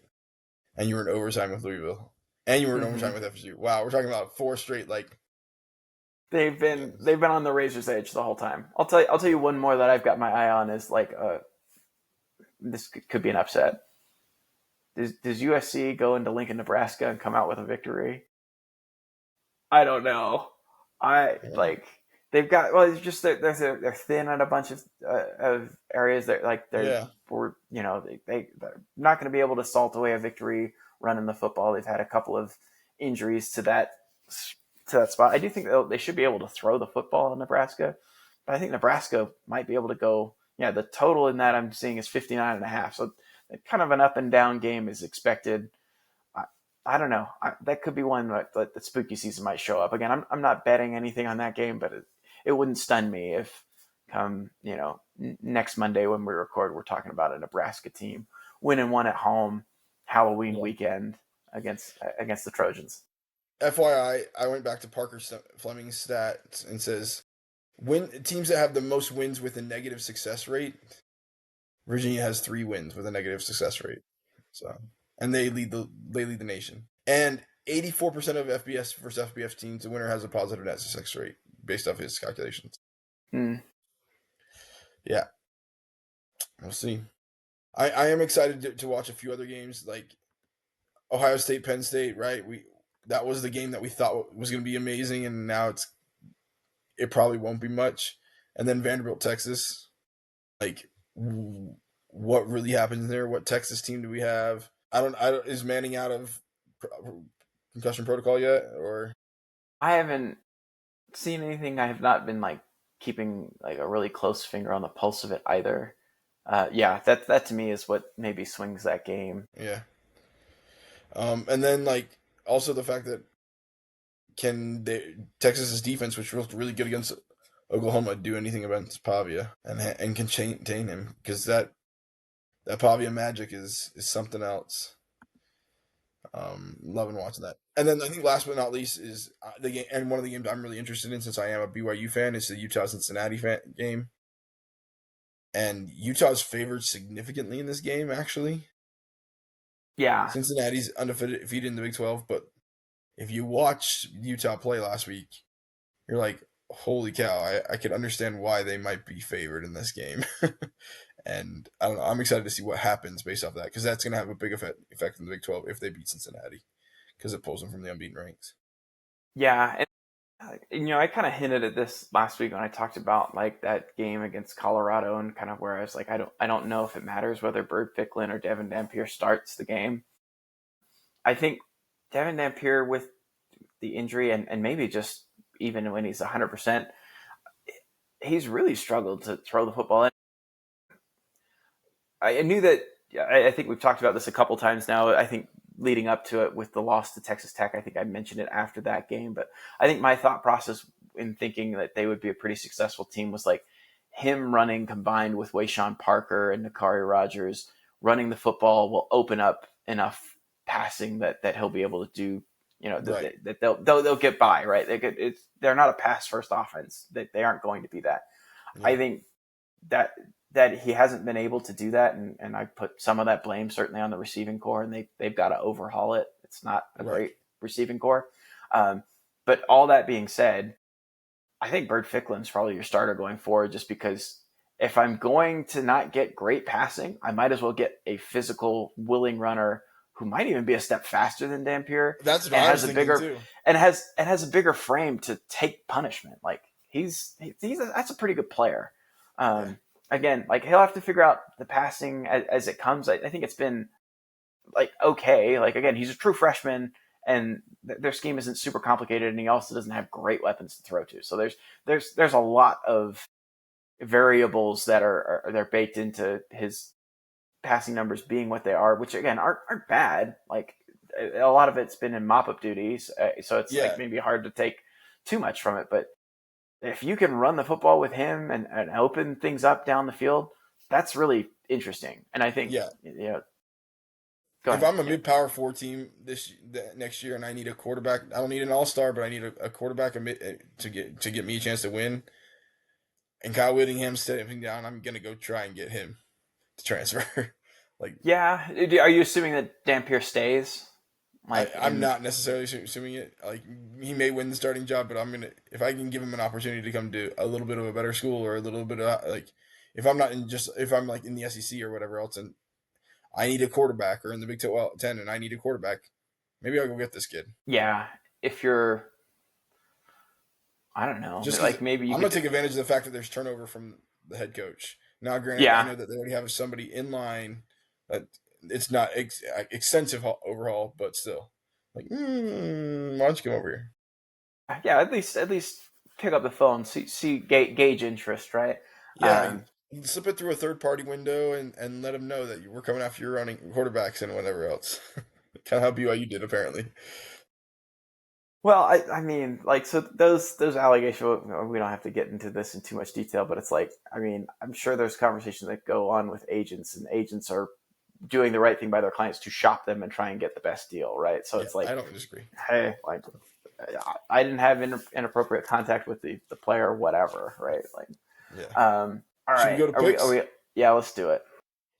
and you were in overtime with Louisville, and you were in Mm-hmm. overtime with FSU. Wow, we're talking about 4 straight like They've been on the razor's edge the whole time. I'll tell you one more that I've got my eye on is like this could be an upset. Does USC go into Lincoln, Nebraska, and come out with a victory? I don't know. I Yeah. like they've got well. It's just they're thin on a bunch of areas that like they're Yeah. for they're not going to be able to salt away a victory running the football. They've had a couple of injuries to that spot. I do think they should be able to throw the football in Nebraska, but I think Nebraska might be able to go. Yeah, the total in that I'm seeing is 59.5. So kind of an up and down game is expected. I, I don't know. That could be one that the spooky season might show up again. I'm not betting anything on that game, but it wouldn't stun me if come next Monday when we record, we're talking about a Nebraska team winning one at home Halloween Yeah. weekend against the Trojans. FYI, I went back to Parker Fleming's stats and says teams that have the most wins with a negative success rate. Virginia has 3 wins with a negative success rate, so and they lead the nation. And 84% of FBS versus FBS teams, the winner has a positive net success rate based off his calculations. Mm. Yeah, we'll see. I am excited to watch a few other games like Ohio State, Penn State. Right, that was the game that we thought was going to be amazing, and now it probably won't be much. And then Vanderbilt, Texas. Like, what really happens there? What Texas team do we have? I don't. Is Manning out of concussion protocol yet? Or I haven't seen anything. I have not been like keeping like a really close finger on the pulse of it either. Yeah, that to me is what maybe swings that game. yeah. And then like also the fact that Texas's defense, which looked really good against Oklahoma, do anything against Pavia and can contain him because that Pavia magic is something else. Loving watching that. And then I think last but not least is the game, and one of the games I'm really interested in since I am a BYU fan is the Utah Cincinnati game. And Utah's favored significantly in this game. Actually, Yeah, Cincinnati's undefeated in the Big 12, but if you watch Utah play last week, you're like, holy cow! I could understand why they might be favored in this game. And I don't know. I'm excited to see what happens based off of that because that's going to have a big effect in the Big 12 if they beat Cincinnati because it pulls them from the unbeaten ranks. Yeah, and I kind of hinted at this last week when I talked about like that game against Colorado and kind of where I was like, I don't know if it matters whether Bird Ficklin or Devin Dampier starts the game. I think Devin Dampier with the injury and maybe just even when he's 100%, he's really struggled to throw the football. And I knew that. I think we've talked about this a couple times now. I think leading up to it with the loss to Texas Tech, I think I mentioned it after that game. But I think my thought process in thinking that they would be a pretty successful team was like him running combined with Wayshawn Parker and Nakari Rogers running the football will open up enough passing that he'll be able to do. Right. That they'll get by, right? They're not a pass first offense. They aren't going to be that. I Yeah. think that that he hasn't been able to do that, and I put some of that blame certainly on the receiving core, and they've got to overhaul it. It's not a Right. great receiving core. But all that being said, I think Bird Ficklin's probably your starter going forward, just because if I'm going to not get great passing, I might as well get a physical, willing runner who might even be a step faster than Dampier That's what and I was has a thinking bigger too. and has a bigger frame to take punishment. Like that's a pretty good player. Yeah. Um, Again, like he'll have to figure out the passing as it comes. I think it's been like okay. Like again, he's a true freshman, and their scheme isn't super complicated, and he also doesn't have great weapons to throw to. So there's a lot of variables that are they're baked into his passing numbers being what they are, which again aren't bad. Like a lot of it's been in mop up duties, so it's like Yeah. maybe hard to take too much from it. But if you can run the football with him and open things up down the field, that's really interesting. And I think Yeah. go If ahead. I'm a Yeah, mid-power four team next year and I need a quarterback, I don't need an all-star, but I need a quarterback to get me a chance to win. And Kyle Whittingham's stepping down. I'm gonna go try and get him to transfer. Like yeah. Are you assuming that Dampier stays? Like I'm in not necessarily assuming it. Like he may win the starting job, but I'm gonna if I can give him an opportunity to come to a little bit of a better school or a little bit of like if I'm not in just if I'm like in the SEC or whatever else and I need a quarterback or in the Big 10 and I need a quarterback, maybe I'll go get this kid. yeah, if you're I don't know, Just because like maybe you I'm gonna could take advantage of the fact that there's turnover from the head coach. Now, granted, I yeah know that they already have somebody in line that it's not extensive overhaul, but still, like, why don't you come over here? yeah at least pick up the phone, see gauge interest, right? Yeah, Um, slip it through a third party window and let them know that we're coming after your running quarterbacks and whatever else. Kind of how BYU did apparently. Well, I mean, like, so those allegations. We don't have to get into this in too much detail, but it's like, I mean, I'm sure there's conversations that go on with agents, and agents are doing the right thing by their clients to shop them and try and get the best deal, right? So Yeah, it's like, I don't disagree. hey, like, I didn't have inappropriate contact with the player, or whatever, right? Like, Yeah. all Should we right, go to are picks? we? Yeah, let's do it.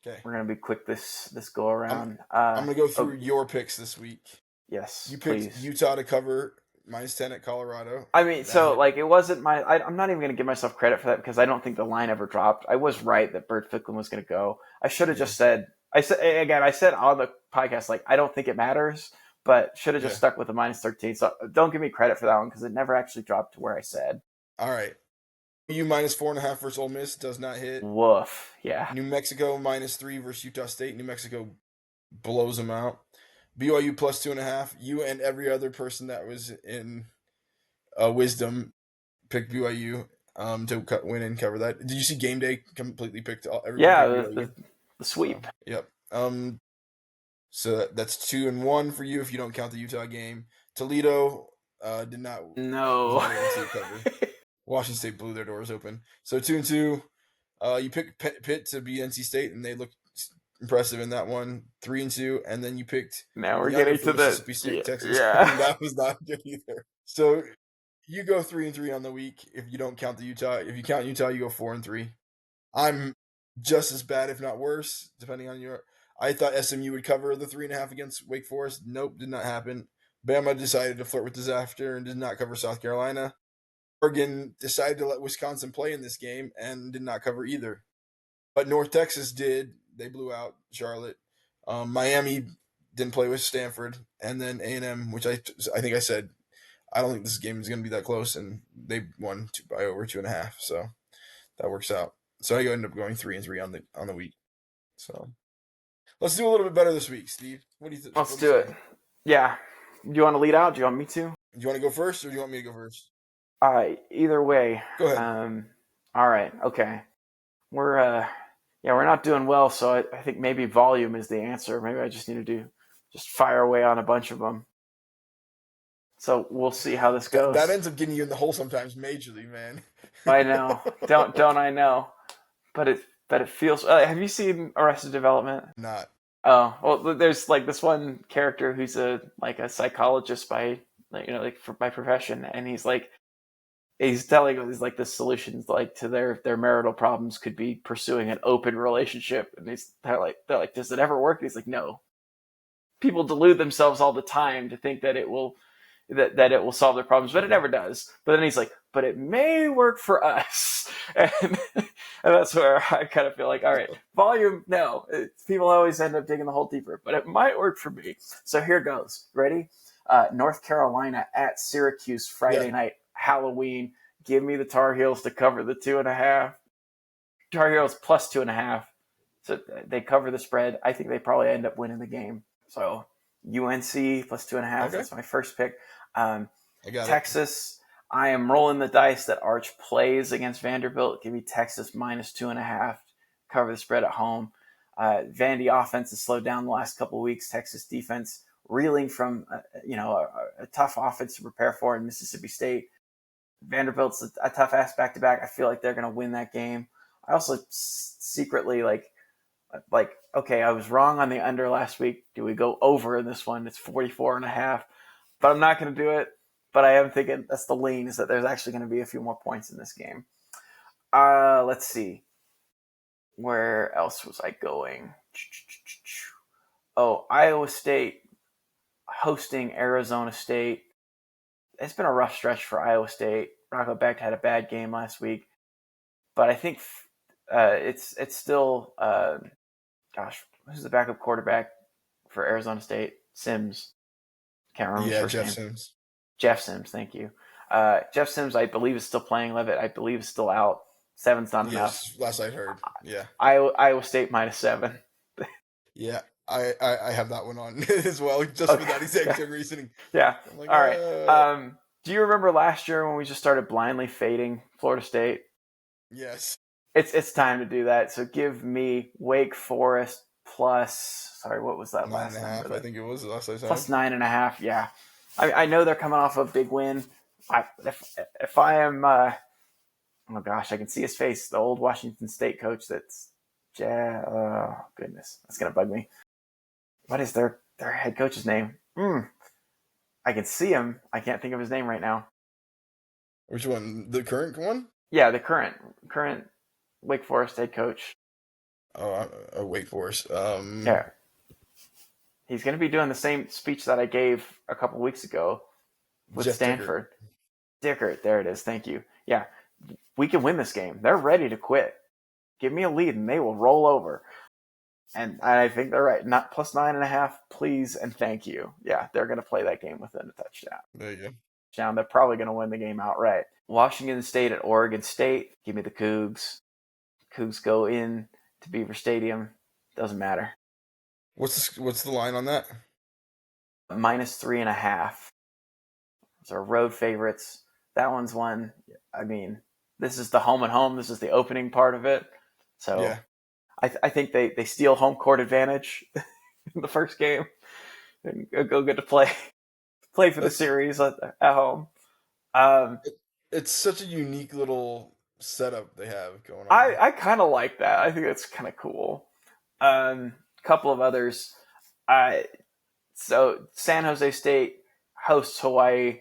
Okay. We're gonna be quick this go I'm around. I'm gonna go Oh through your picks this week. You yes, picked please. Utah to cover -10 at Colorado. I mean, That so hit. like it wasn't my. I'm not even going to give myself credit for that because I don't think the line ever dropped. I was right that Bert Ficklin was going to go. I should have Yeah. just said. I said again. I said on the podcast like I don't think it matters, but should have just Yeah. stuck with the -13. So don't give me credit for that one because it never actually dropped to where I said. All right. U -4.5 versus Ole Miss does not hit. Woof. Yeah. New Mexico -3 versus Utah State. New Mexico blows them out. BYU +2.5. You and every other person that was in wisdom picked BYU to win and cover that. Did you see Game Day completely picked everybody Yeah. picked The, BYU? the, the So sweep. yep. So that's 2-1 for you if you don't count the Utah game. Toledo did not was No. not able to cover. Washington State blew their doors open. So 2-2. You picked Pitt to beat NC State, and they looked impressive in that one. 3-2, and then you picked Now we're the under getting for to the Mississippi State Texas, yeah. and that was not good either. So you go 3-3 on the week if you don't count the Utah. If you count Utah, you go 4-3. I'm just as bad, if not worse, depending on your. I thought SMU would cover the 3.5 against Wake Forest. Nope, did not happen. Bama decided to flirt with disaster and did not cover South Carolina. Oregon decided to let Wisconsin play in this game and did not cover either. but North Texas did. They blew out Charlotte. Miami didn't play with Stanford, and then A&M, which I think I said I don't think this game is going to be that close, and they won by over 2.5. So that works out. So I end up going 3-3 on the week. So let's do a little bit better this week, Steve. Let's What do you do it. say? Yeah. Do you want to lead out? Do you want me to? Do you want to go first, or do you want me to go first? All right. Either way. Go ahead. All right. Okay. We're not doing well, so I think maybe volume is the answer. Maybe I just need to just fire away on a bunch of them. So we'll see how this goes. That ends up getting you in the hole sometimes, majorly, man. I know. Don't I know? But it feels. Have you seen Arrested Development? Not. Oh well, there's like this one character who's a psychologist by by profession, and he's telling us like the solutions like to their marital problems could be pursuing an open relationship, and they're like, does it ever work? And he's like, no. People delude themselves all the time to think that it will solve their problems, but it never does. But then he's like, but it may work for us. And that's where I kind of feel like, all right, volume, no. People always end up digging the hole deeper, but it might work for me. So here goes. Ready? North Carolina at Syracuse Friday night, Halloween. Give me the Tar Heels to cover the 2.5. Tar Heels plus 2.5. So they cover the spread. I think they probably end up winning the game. So UNC plus 2.5. Okay. That's my first pick. Texas. I am rolling the dice that Arch plays against Vanderbilt. Give me Texas minus 2.5. Cover the spread at home. Vandy offense has slowed down the last couple of weeks. Texas defense reeling from a tough offense to prepare for in Mississippi State. Vanderbilt's a tough ass back-to-back. I feel like they're going to win that game. I also secretly okay, I was wrong on the under last week. Do we go over in this one? It's 44.5. But I'm not going to do it. But I am thinking that's the lean, is that there's actually going to be a few more points in this game. Let's see. Where else was I going? Oh, Iowa State hosting Arizona State. It's been a rough stretch for Iowa State. Rocco Becht had a bad game last week. But I think it's still, who's the backup quarterback for Arizona State? Sims. Can't remember his first name. Sims. Jeff Sims, thank you. Jeff Sims, I believe, is still playing. Levitt, I believe, is still out. 7's not enough. Yes, last I heard. Yeah. Iowa State minus 7. Yeah, I have that one on as well, just for that exact reasoning. Yeah. All right. Do you remember last year when we just started blindly fading Florida State? Yes. It's time to do that. So give me Wake Forest plus. Sorry, what was that last number? I think it was the last I said. Plus 9.5. Yeah. I know they're coming off a big win. If I am, oh gosh, I can see his face. The old Washington State coach. Oh goodness, that's gonna bug me. What is their head coach's name? I can see him. I can't think of his name right now. Which one? The current one? Yeah, the current Wake Forest head coach. Oh, Wake Forest. Yeah. He's going to be doing the same speech that I gave a couple weeks ago with Jeff Stanford. Dickert, there it is. Thank you. Yeah, we can win this game. They're ready to quit. Give me a lead, and they will roll over. And I think they're right. Not plus 9.5, please and thank you. Yeah, they're going to play that game within a touchdown. There you go. They're probably going to win the game outright. Washington State at Oregon State. Give me the Cougs. Cougs go in to Beaver Stadium. Doesn't matter. What's the line on that? Minus 3.5. Those are road favorites. That one's one. I mean, this is the home and home. This is the opening part of it. So yeah. I think they steal home court advantage in the first game and go get to play for the series at home. It's such a unique little setup they have going on. I kind of like that. I think it's kind of cool. Couple of others. So San Jose State hosts Hawaii.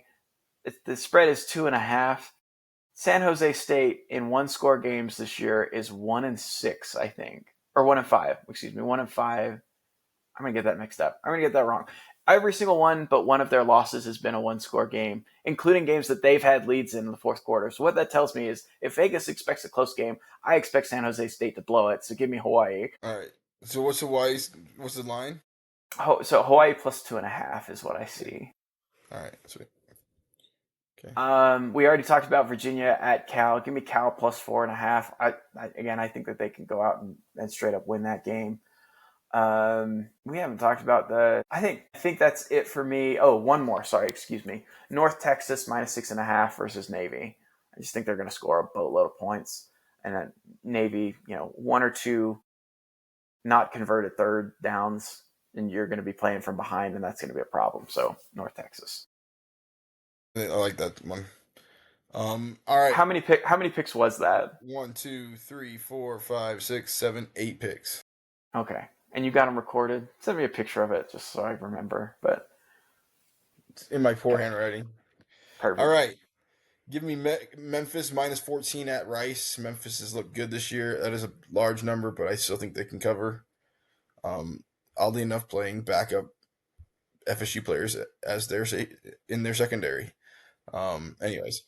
The spread is 2.5. San Jose State in 1-score games this year is 1-6, I think, or 1-5. Excuse me, 1-5. I'm gonna get that mixed up. I'm gonna get that wrong. Every single one, but one of their losses has been a one-score game, including games that they've had leads in the fourth quarter. So what that tells me is if Vegas expects a close game, I expect San Jose State to blow it. So give me Hawaii. All right. So what's Hawaii's? What's the line? So Hawaii plus 2.5 is what I see. All right. Sweet. Okay. We already talked about Virginia at Cal. Give me Cal plus 4.5. I think that they can go out and straight up win that game. We haven't talked about I think that's it for me. Oh, one more. Sorry, excuse me. North Texas minus 6.5 versus Navy. I just think they're going to score a boatload of points, and then Navy, one or two not converted third downs, and you're going to be playing from behind, and that's going to be a problem. So North Texas. I like that one. All right. How many picks was that? 1, 2, 3, 4, 5, 6, 7, 8 picks. Okay. And you got them recorded? Send me a picture of it just so I remember. But it's in my poor handwriting. Perfect. All right. Give me Memphis minus 14 at Rice. Memphis has looked good this year. That is a large number, but I still think they can cover. Oddly enough, playing backup FSU players as in their secondary. Anyways,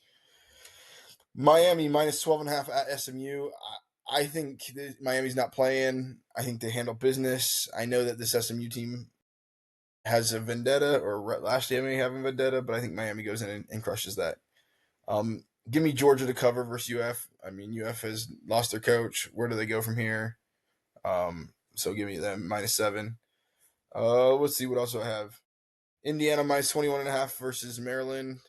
Miami minus 12.5 at SMU. I think Miami's not playing. I think they handle business. I know that this SMU team has a vendetta, or last year may have a vendetta, but I think Miami goes in and crushes that. Give me Georgia to cover versus UF. I mean, UF has lost their coach. Where do they go from here? So give me them minus 7. Let's see what else I have. Indiana minus 21.5 versus Maryland.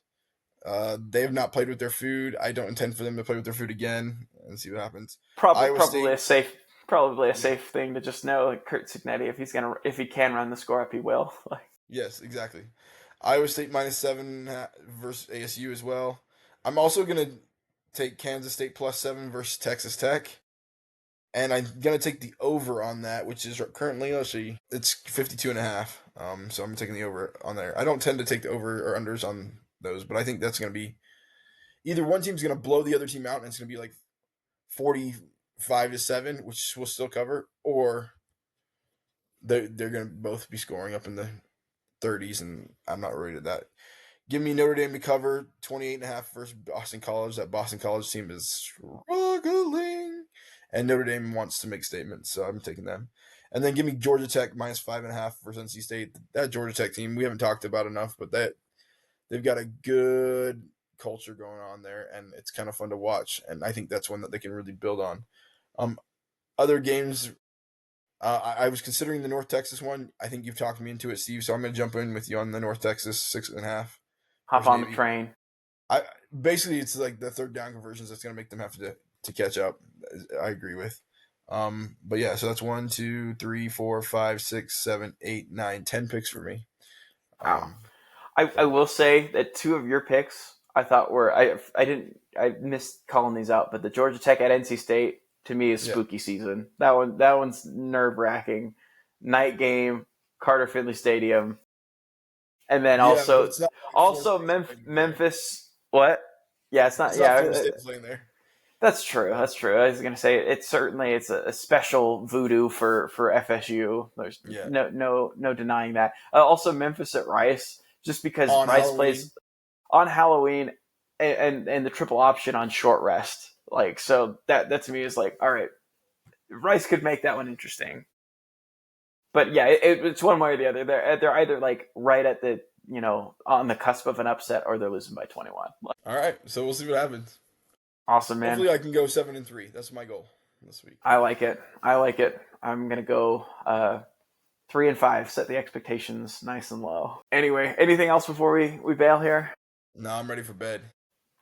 They have not played with their food. I don't intend for them to play with their food again, and see what happens. Probably a safe thing to just know, like Kurt Cignetti, if he can run the score up, he will. Yes, exactly. Iowa State minus 7 versus ASU as well. I'm also gonna take Kansas State plus 7 versus Texas Tech, and I'm gonna take the over on that, which is currently, let's see, it's 52.5. So I'm taking the over on there. I don't tend to take the over or unders on those, but I think that's gonna be either one team's gonna blow the other team out, and it's gonna be like 45-7, which we'll still cover, or they're gonna both be scoring up in the 30s, and I'm not worried at that. Give me Notre Dame to cover 28.5 versus Boston College. That Boston College team is struggling, and Notre Dame wants to make statements, so I'm taking them. And then give me Georgia Tech minus 5.5 versus NC State. That Georgia Tech team we haven't talked about enough, but they've got a good culture going on there, and it's kind of fun to watch. And I think that's one that they can really build on. Other games. I was considering the North Texas one. I think you've talked me into it, Steve. So I'm going to jump in with you on the North Texas 6.5. Hop on the train. Basically it's like the third down conversions that's going to make them have to catch up. I agree with. But yeah, so that's 1, 2, 3, 4, 5, 6, 7, 8, 9, 10 picks for me. Wow. I will say that 2 of your picks I thought were I missed calling these out, but the Georgia Tech at NC State to me is spooky season. That one's nerve wracking. Night game, Carter Finley Stadium, and then also Memphis. What? Yeah, it's not. Playing there. That's true. That's true. I was going to say it's a special voodoo for FSU. There's no denying that. Also, Memphis at Rice, just because Rice plays on Halloween and the triple option on short rest. Like, so that to me is like, all right, Rice could make that one interesting. But yeah, it's one way or the other. They're either like right at the on the cusp of an upset, or they're losing by 21. All right, so we'll see what happens. Awesome, man. Hopefully I can go 7-3. That's my goal this week. I like it. I'm gonna go 3-5. Set the expectations nice and low. Anyway, anything else before we bail here? No, I'm ready for bed.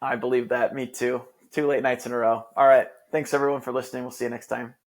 I believe that. Me too. 2 late nights in a row. All right. Thanks everyone for listening. We'll see you next time.